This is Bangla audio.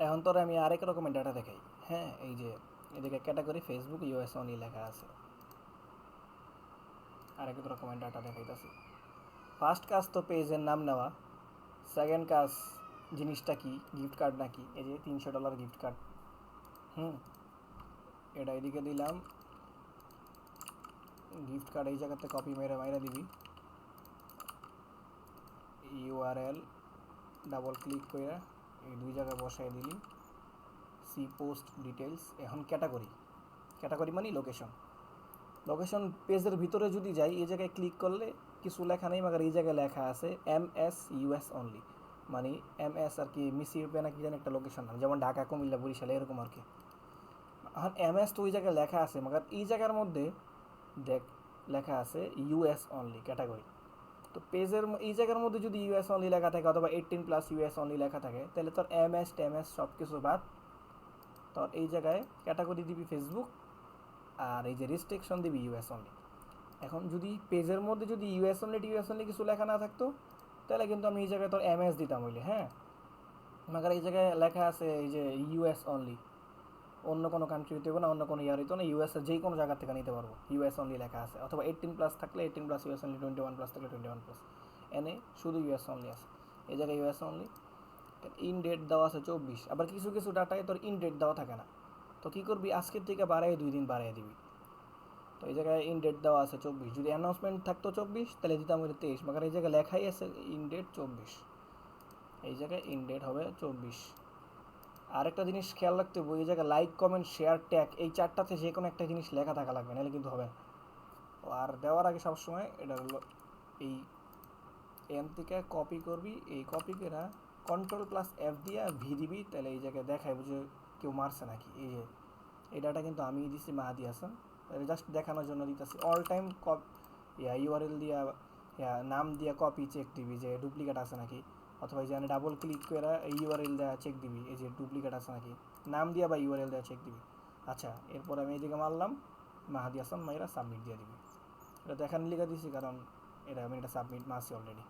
এখন তোর আমি আরেক রকমের ডাটা দেখাই। হ্যাঁ, এই যে এদিকে ক্যাটাগরি ফেসবুক ইউএস অনলি লেখা আছে। আরেক রকমের ডাটা দেখাইতেছি। ফার্স্ট কাজ তো পেজের নাম নেওয়া। সেকেন্ড কাজ জিনিসটা কি, গিফট কার্ড নাকি, এই যে $300 গিফট কার্ড। হুম, এটা এদিকে দিলাম। গিফট কার্ড এই জায়গাতে কপি মেরে মাইরা দিবি। ইউআরএল ডাবল ক্লিক করে এই দুই জায়গায় বসাই দিলি। See post details. এখন ক্যাটাগরি, ক্যাটাগরি মানে লোকেশন। লোকেশন পেজের ভিতরে যদি যাই, এই জায়গায় ক্লিক করলে কিছু লেখা নেই, মাগার এই জায়গায় লেখা আছে MS US অনলি। মানে MS আর কি মিস ইউরোপে নাকি জানি একটা লোকেশন নাম, যেমন ঢাকা কুমিল্লা বরিশাল এরকম আর কি। এখন MS তো ওই জায়গায় লেখা আছে, মাগার এই জায়গার মধ্যে দেখ লেখা আছে US অনলি ক্যাটাগরি। তো পেজের এই জায়গার মধ্যে যদি US অনলি লেখা থাকে অথবা 18+ US অনলি লেখা থাকে, তাহলে তোর MS টেমএস সব কিছু বাদ। তোর এই জায়গায় ক্যাটাগরি দিবি ফেসবুক, আর এই যে রেস্ট্রিকশন দিবি US অনলি। এখন যদি পেজের মধ্যে যদি ইউএস অনলি কিছু লেখা না থাকতো, তাহলে কিন্তু আমি এই জায়গায় তোর MS দিতাম হইলে। হ্যাঁ, মাগার এই জায়গায় লেখা আছে এই যে US অনলি, অন্য কোনো কান্ট্রি হইতে না, অন্য কোনো ইয়ার হইতো না, ইউএসের যে কোনো জায়গা থেকে নিতে পারবো। US অনলি লেখা আছে, অথবা 18+ থাকলে 18+ US অনলি, 21+ থাকলে 21+। এনে শুধু US অনলি আছে, এই জায়গায় US অনলি। ইন ডেট দেওয়া আছে 24। আবার কিছু কিছু ডাটায় তোর ইন ডেট দেওয়া থাকে না, তো কী করবি, আজকের থেকে বাড়াই 2 দিন বাড়াই দিবি। তো এই জায়গায় ইন ডেট দেওয়া আছে 24। যদি অ্যানাউন্সমেন্ট থাকতো 24, তাহলে দিতাম হলে 23, মাগার এই জায়গায় লেখাই আছে ইন ডেট 24। এই জায়গায় ইন ডেট হবে 24। আরেকটা জিনিস খেয়াল রাখতে হবে, এই জায়গায় লাইক কমেন্ট শেয়ার ট্যাগ এই চারটাতে যে কোনো একটা জিনিস লেখা থাকা লাগবে, নাহলে কিন্তু হবে না। আর দেওয়ার আগে সবসময় এটা হলো এই এন থেকে কপি করবি, এই কপি করে Ctrl+F দিয়ে ভি দিবি, তাহলে এই জায়গায় দেখায় যে কেউ মারছে নাকি। এই যে এই ডাটা কিন্তু আমি দিছি মাহাদি হাসান, জাস্ট দেখানোর জন্য দিতেছি। অল টাইম ইউআরএল দিয়া নাম দিয়া কপি চেক দিবি যে ডুপ্লিকেট আছে নাকি, অথবা যে ডাবল ক্লিক করে ইউআরএল দেওয়া চেক দিবি এই যে ডুপ্লিকেট আছে নাকি, নাম দিয়া বা ইউআরএল দেওয়া চেক দিবি। আচ্ছা, এরপর আমি এইদিকে মারলাম মাহাদি হাসান, মাইরা সাবমিট দিয়ে দিবি। এটা দেখার লিখে দিছি কারণ এটা আমি এটা সাবমিট মারছি অলরেডি।